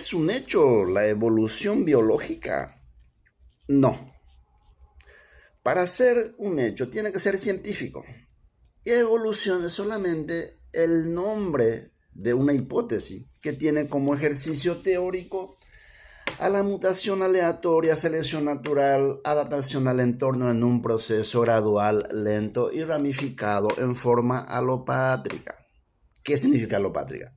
¿Es un hecho la evolución biológica? No. Para ser un hecho tiene que ser científico. Y evolución es solamente el nombre de una hipótesis que tiene como ejercicio teórico a la mutación aleatoria, selección natural, adaptación al entorno en un proceso gradual, lento y ramificado en forma alopátrica. ¿Qué significa alopátrica?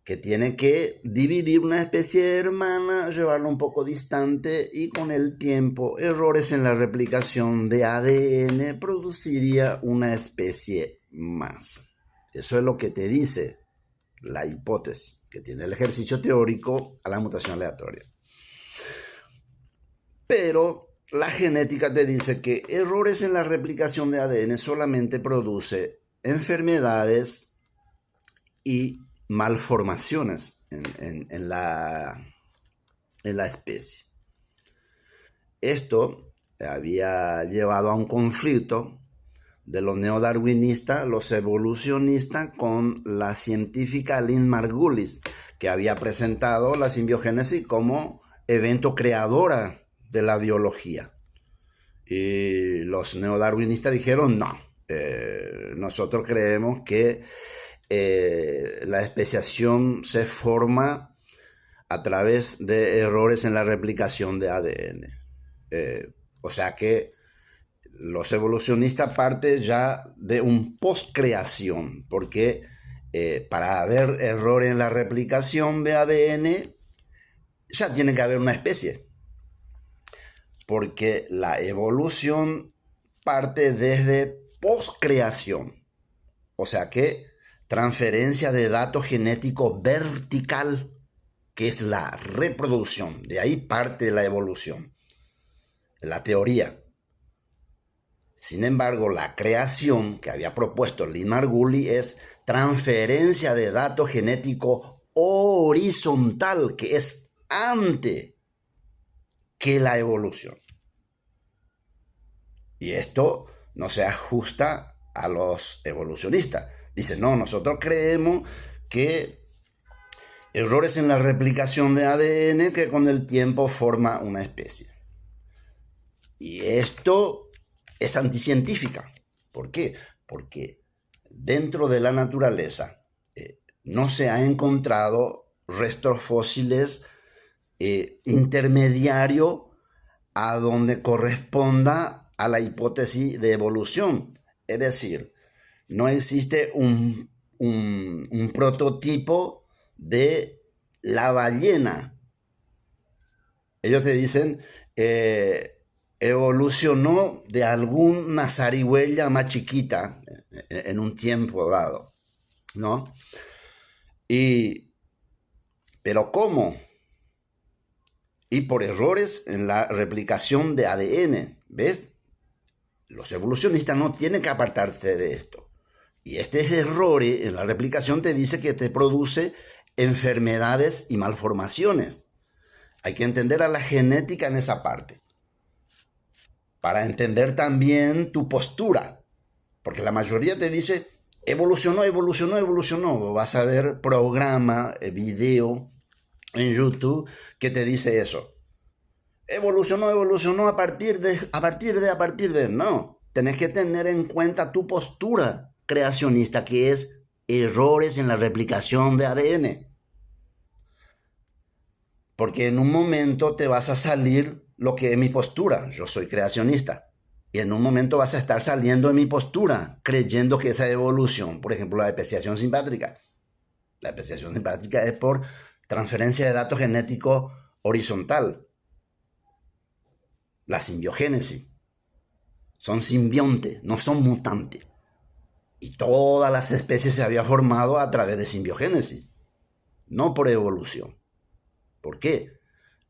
Que tiene que dividir una especie hermana, llevarla un poco distante y con el tiempo errores en la replicación de ADN produciría una especie más. Eso es lo que te dice la hipótesis, que tiene el ejercicio teórico a la mutación aleatoria. Pero la genética te dice que errores en la replicación de ADN solamente produce enfermedades y malformaciones en la especie. Esto había llevado a un conflicto de los neodarwinistas, los evolucionistas, con la científica Lynn Margulis, que había presentado la simbiogénesis como evento creadora de la biología. Y los neodarwinistas dijeron, no, nosotros creemos que la especiación se forma a través de errores en la replicación de ADN. O sea que los evolucionistas parten ya de un postcreación, porque para haber error en la replicación de ADN ya tiene que haber una especie, porque la evolución parte desde postcreación, o sea que transferencia de datos genéticos vertical, que es la reproducción. De ahí parte la evolución, la teoría. Sin embargo, la creación que había propuesto Lynn Margulis es transferencia de datos genéticos horizontal, que es antes que la evolución. Y esto no se ajusta a los evolucionistas. Dicen, no, nosotros creemos que errores en la replicación de ADN que con el tiempo forma una especie. Y esto es anticientífica. ¿Por qué? Porque dentro de la naturaleza no se ha encontrado restos fósiles intermediarios a donde corresponda a la hipótesis de evolución. Es decir, no existe un prototipo de la ballena. Ellos te dicen, evolucionó de alguna zarigüeya más chiquita en un tiempo dado, ¿no? Pero ¿cómo? Y por errores en la replicación de ADN, ¿ves? Los evolucionistas no tienen que apartarse de esto. Y este error en la replicación te dice que te produce enfermedades y malformaciones. Hay que entender a la genética en esa parte, para entender también tu postura. Porque la mayoría te dice, evolucionó. Vas a ver programa, video en YouTube que te dice eso. Evolucionó a partir de. No, tenés que tener en cuenta tu postura creacionista, que es errores en la replicación de ADN. Porque en un momento te vas a salir lo que es mi postura. Yo soy creacionista. Y en un momento vas a estar saliendo de mi postura, creyendo que esa evolución, por ejemplo, la especiación simpátrica. La especiación simpátrica es por transferencia de datos genéticos horizontal. La simbiogénesis. Son simbiontes, no son mutantes. Y todas las especies se habían formado a través de simbiogénesis, no por evolución. ¿Por qué?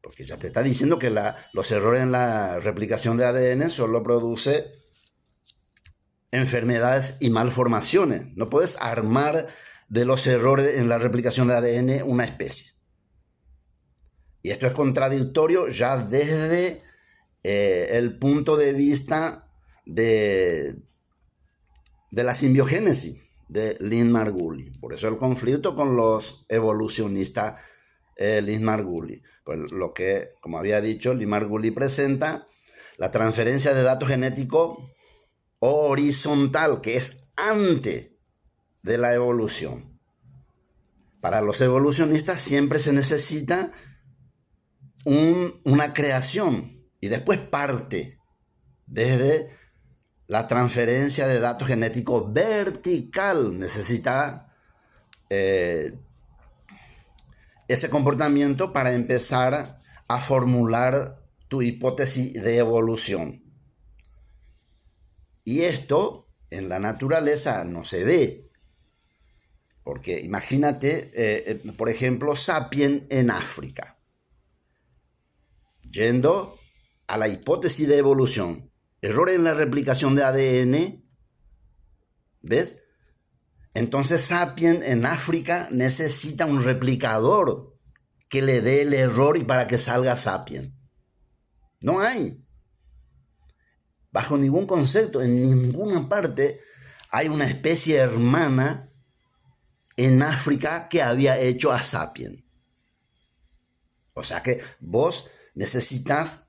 Porque ya te está diciendo que los errores en la replicación de ADN solo produce enfermedades y malformaciones. No puedes armar de los errores en la replicación de ADN una especie. Y esto es contradictorio ya desde el punto de vista de la simbiogénesis de Lynn Margulis. Por eso el conflicto con los evolucionistas Lee Margulis. Pues lo que, como había dicho, Lee Margulis presenta la transferencia de datos genéticos horizontal, que es antes de la evolución. Para los evolucionistas siempre se necesita una creación y después parte desde la transferencia de datos genéticos vertical. Necesita ese comportamiento para empezar a formular tu hipótesis de evolución. Y esto en la naturaleza no se ve. Porque imagínate, por ejemplo, Sapien en África. Yendo a la hipótesis de evolución. Error en la replicación de ADN. ¿Ves? Entonces Sapien en África necesita un replicador que le dé el error y para que salga Sapien. No hay. Bajo ningún concepto, en ninguna parte hay una especie hermana en África que había hecho a Sapien. O sea que vos necesitas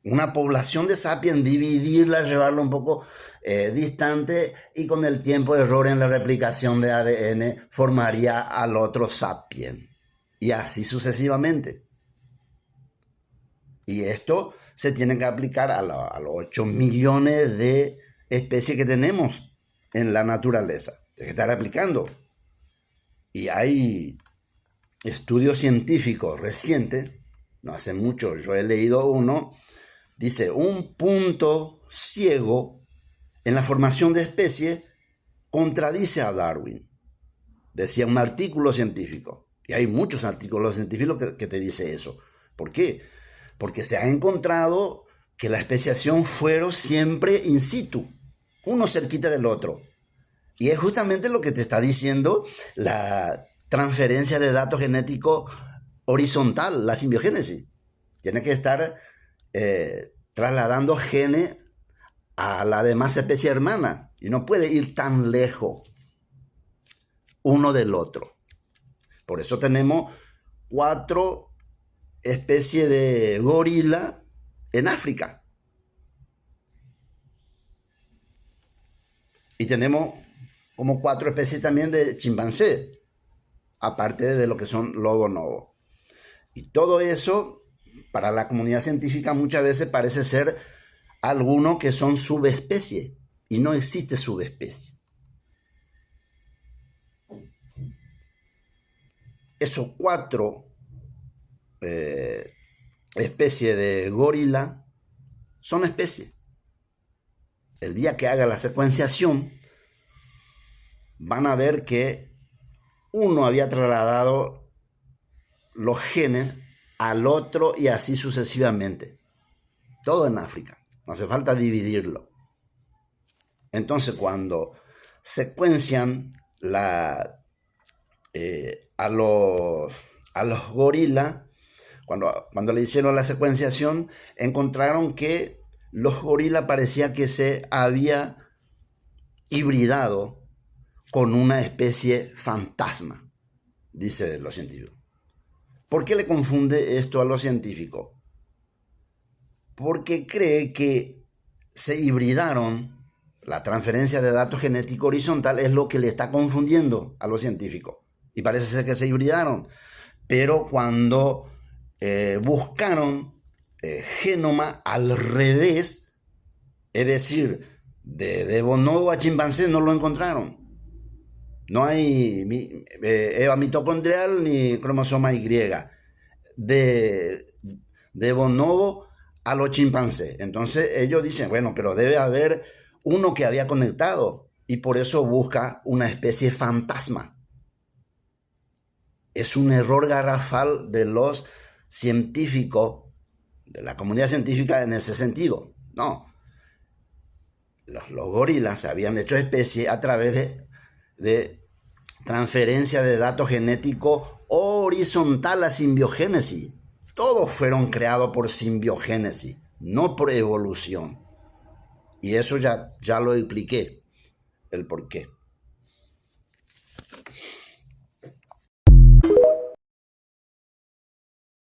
una población de Sapien, dividirla, llevarla un poco distante, y con el tiempo error en la replicación de ADN formaría al otro Sapien. Y así sucesivamente. Y esto se tiene que aplicar a los 8 millones de especies que tenemos en la naturaleza. Tiene que estar aplicando. Y hay estudios científicos recientes, no hace mucho, yo he leído uno, dice, un punto ciego en la formación de especies contradice a Darwin. Decía un artículo científico. Y hay muchos artículos científicos que te dice eso. ¿Por qué? Porque se ha encontrado que la especiación fueron siempre in situ, uno cerquita del otro. Y es justamente lo que te está diciendo la transferencia de datos genéticos horizontal, la simbiogénesis. Tiene que estar trasladando genes a la demás especie hermana y no puede ir tan lejos uno del otro. Por eso tenemos 4 especies de gorila en África. Y tenemos como 4 especies también de chimpancé, aparte de lo que son los bonobos. Y todo eso, para la comunidad científica, muchas veces parece ser algunos que son subespecies, y no existe subespecie. Esos 4 especies de gorila son especies. El día que haga la secuenciación, van a ver que uno había trasladado los genes al otro y así sucesivamente. Todo en África. No hace falta dividirlo. Entonces, cuando secuencian a los gorilas, cuando le hicieron la secuenciación, encontraron que los gorilas parecía que se había hibridado con una especie fantasma, dice los científicos. ¿Por qué le confunde esto a los científicos? Porque cree que se hibridaron. La transferencia de datos genéticos horizontal es lo que le está confundiendo a los científicos. Y parece ser que se hibridaron. Pero cuando buscaron genoma al revés, es decir, de bonobo a chimpancé, no lo encontraron. No hay eva mitocondrial ni cromosoma Y. De bonobo a los chimpancés. Entonces ellos dicen, bueno, pero debe haber uno que había conectado, y por eso busca una especie fantasma. Es un error garrafal de los científicos, de la comunidad científica en ese sentido. No. Los gorilas se habían hecho especie a través de transferencia de datos genéticos horizontal, a simbiogénesis. Todos fueron creados por simbiogénesis, no por evolución. Y eso ya lo expliqué, el por qué.